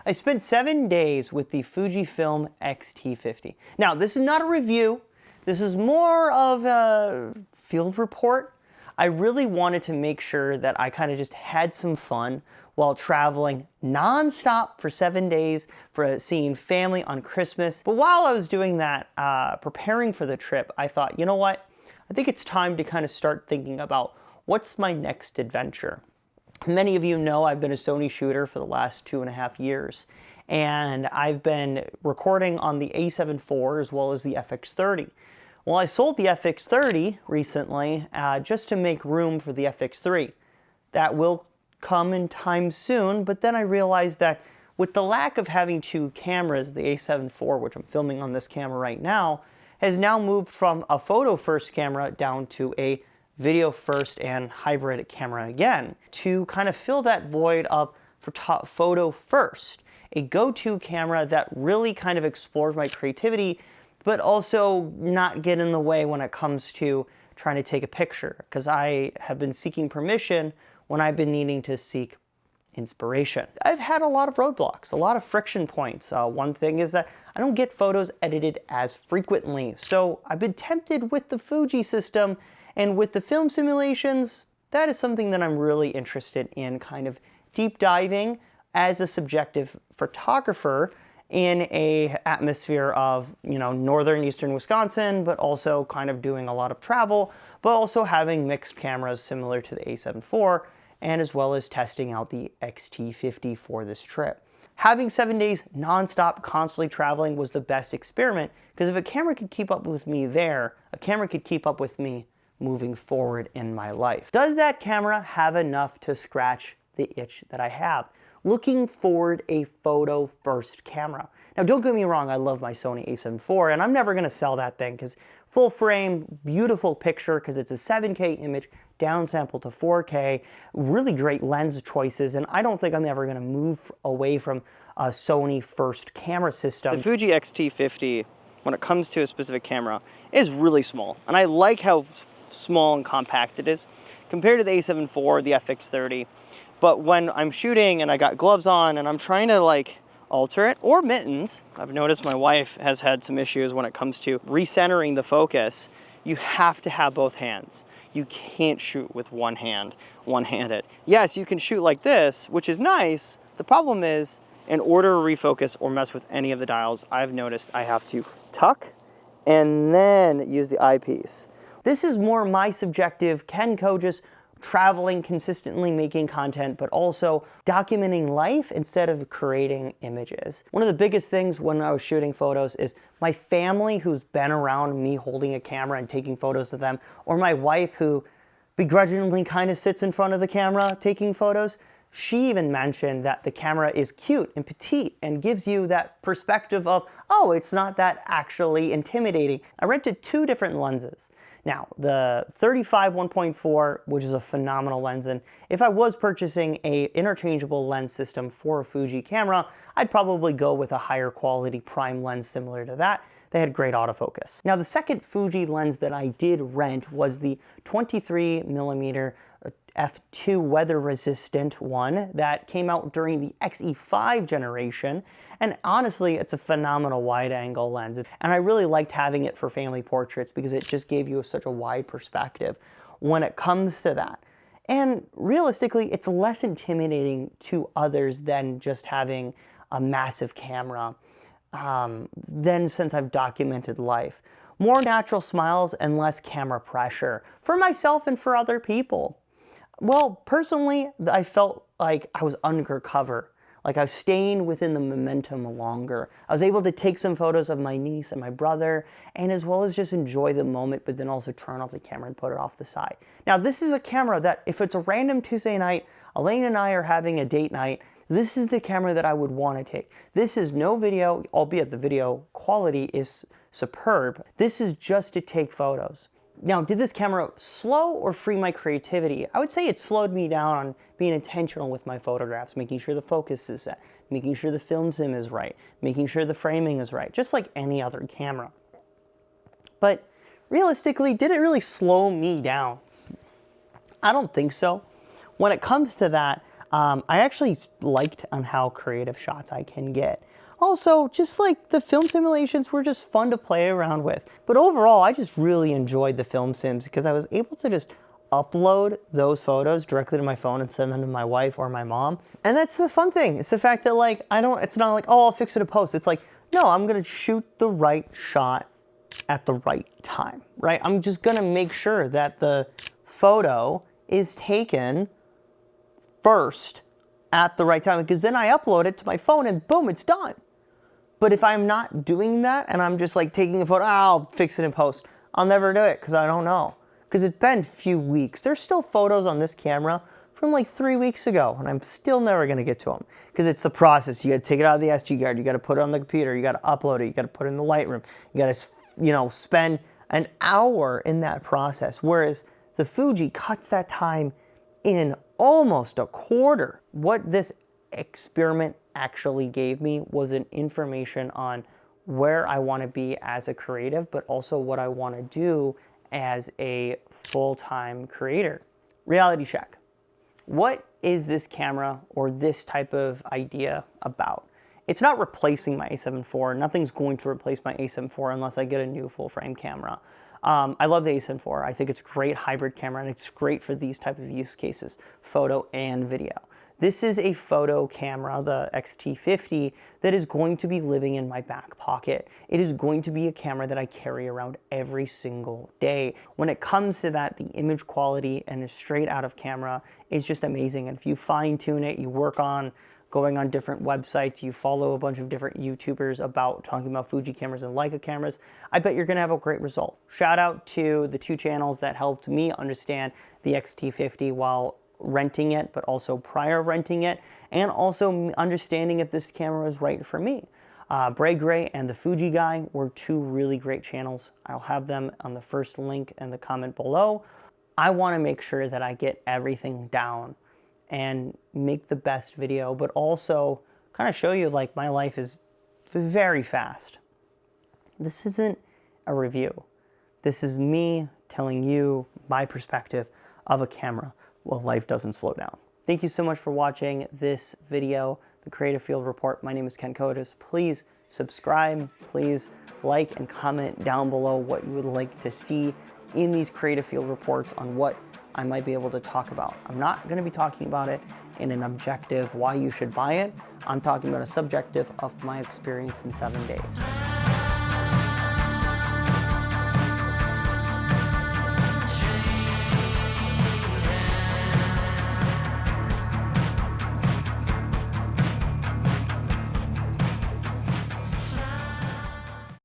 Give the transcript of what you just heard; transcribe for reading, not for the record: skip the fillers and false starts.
I spent 7 days with the Fujifilm X-T50. Now, this is not a review. This is more of a field report. I really wanted to make sure that I kind of just had some fun while traveling non-stop for 7 days for seeing family on Christmas. But while I was doing that, preparing for the trip, I thought, you know what? I think it's time to kind of start thinking about what's my next adventure. Many of you know I've been a Sony shooter for the last 2.5 years, and I've been recording on the A7 IV as well as the FX30. Well, I sold the FX30 recently just to make room for the FX3. That will come in time soon, but then I realized that with the lack of having two cameras, the A7 IV, which I'm filming on this camera right now, has now moved from a photo first camera down to a video first and hybrid camera again, to kind of fill that void of photo first, a go-to camera that really kind of explores my creativity, but also not get in the way when it comes to trying to take a picture, because I have been seeking permission when I've been needing to seek inspiration. I've had a lot of roadblocks, a lot of friction points. One thing is that I don't get photos edited as frequently, so I've been tempted with the Fuji system. And with the film simulations, that is something that I'm really interested in kind of deep diving as a subjective photographer in a atmosphere of, northern eastern Wisconsin, but also kind of doing a lot of travel, but also having mixed cameras similar to the A7 IV, and as well as testing out the X-T50 for this trip. Having 7 days non-stop, constantly traveling was the best experiment, because if a camera could keep up with me there, a camera could keep up with me moving forward in my life. Does that camera have enough to scratch the itch that I have? Looking forward, a photo first camera. Now, don't get me wrong, I love my Sony A7 IV, and I'm never gonna sell that thing, because full frame, beautiful picture, because it's a 7K image, downsampled to 4K, really great lens choices, and I don't think I'm ever gonna move away from a Sony first camera system. The Fuji X-T50, when it comes to a specific camera, is really small, and I like how small and compact it is compared to the A7 IV, the FX30. But when I'm shooting and I got gloves on and I'm trying to alter it, or mittens, I've noticed my wife has had some issues when it comes to recentering the focus. You have to have both hands. You can't shoot with one hand, one-handed. Yes, you can shoot like this, which is nice. The problem is, in order to refocus or mess with any of the dials, I've noticed I have to tuck and then use the eyepiece. This is more my subjective Ken Kojus, traveling, consistently making content, but also documenting life instead of creating images. One of the biggest things when I was shooting photos is my family who's been around me holding a camera and taking photos of them, or my wife who begrudgingly kind of sits in front of the camera taking photos. She even mentioned that the camera is cute and petite and gives you that perspective of, oh, it's not that actually intimidating. I rented 2 different lenses. Now, the 35 1.4, which is a phenomenal lens, and if I was purchasing a interchangeable lens system for a Fuji camera, I'd probably go with a higher quality prime lens similar to that. They had great autofocus. Now, the second Fuji lens that I did rent was the 23mm f2 weather resistant one that came out during the XE5 generation, and honestly it's a phenomenal wide angle lens, and I really liked having it for family portraits because it just gave you such a wide perspective when it comes to that. And realistically, it's less intimidating to others than just having a massive camera than since I've documented life. More natural smiles and less camera pressure for myself and for other people. Well, personally, I felt like I was undercover, like I was staying within the momentum longer. I was able to take some photos of my niece and my brother, and as well as just enjoy the moment, but then also turn off the camera and put it off the side. Now, this is a camera that if it's a random Tuesday night, Elaine and I are having a date night, this is the camera that I would want to take. This is no video, albeit the video quality is superb. This is just to take photos. Now, did this camera slow or free my creativity? I would say it slowed me down on being intentional with my photographs, making sure the focus is set, making sure the film sim is right, making sure the framing is right, just like any other camera. But realistically, did it really slow me down? I don't think so. When it comes to that, I actually liked on how creative shots I can get. Also, just like the film simulations were just fun to play around with. But overall, I just really enjoyed the film sims because I was able to just upload those photos directly to my phone and send them to my wife or my mom. And that's the fun thing. It's the fact that like, it's not like, oh, I'll fix it in post. It's like, no, I'm gonna shoot the right shot at the right time, right? I'm just gonna make sure that the photo is taken first at the right time, because then I upload it to my phone and boom, it's done. But if I'm not doing that and I'm just like taking a photo, I'll fix it in post, I'll never do it because I don't know. Because it's been a few weeks. There's still photos on this camera from like 3 weeks ago, and I'm still never gonna get to them because it's the process. You gotta take it out of the SD card, you gotta put it on the computer, you gotta upload it, you gotta put it in the Lightroom, you gotta, spend an hour in that process. Whereas the Fuji cuts that time in almost a quarter. What this experiment actually gave me was an information on where I want to be as a creative, but also what I want to do as a full-time creator. Reality check. What is this camera or this type of idea about? It's not replacing my A7 IV. Nothing's going to replace my A7 IV unless I get a new full-frame camera. I love the A7 IV. I think it's a great hybrid camera, and it's great for these type of use cases, photo and video. This is a photo camera, the X-T50, that is going to be living in my back pocket. It is going to be a camera that I carry around every single day. When it comes to that, the image quality and a straight out of camera is just amazing. And if you fine tune it, you work on going on different websites, you follow a bunch of different YouTubers about talking about Fuji cameras and Leica cameras, I bet you're gonna have a great result. Shout out to the 2 channels that helped me understand the X-T50 while renting it, but also prior renting it, and also understanding if this camera is right for me. BrayGrey and the Fuji Guy were 2 really great channels. I'll have them on the first link in the comment below. I wanna make sure that I get everything down and make the best video, but also kind of show you like my life is very fast. This isn't a review. This is me telling you my perspective of a camera while life doesn't slow down. Thank you so much for watching this video, the Creative Field Report. My name is Ken Kotis. Please subscribe, please like and comment down below what you would like to see in these Creative Field Reports on what I might be able to talk about. I'm not gonna be talking about it in an objective why you should buy it. I'm talking about a subjective of my experience in 7 days.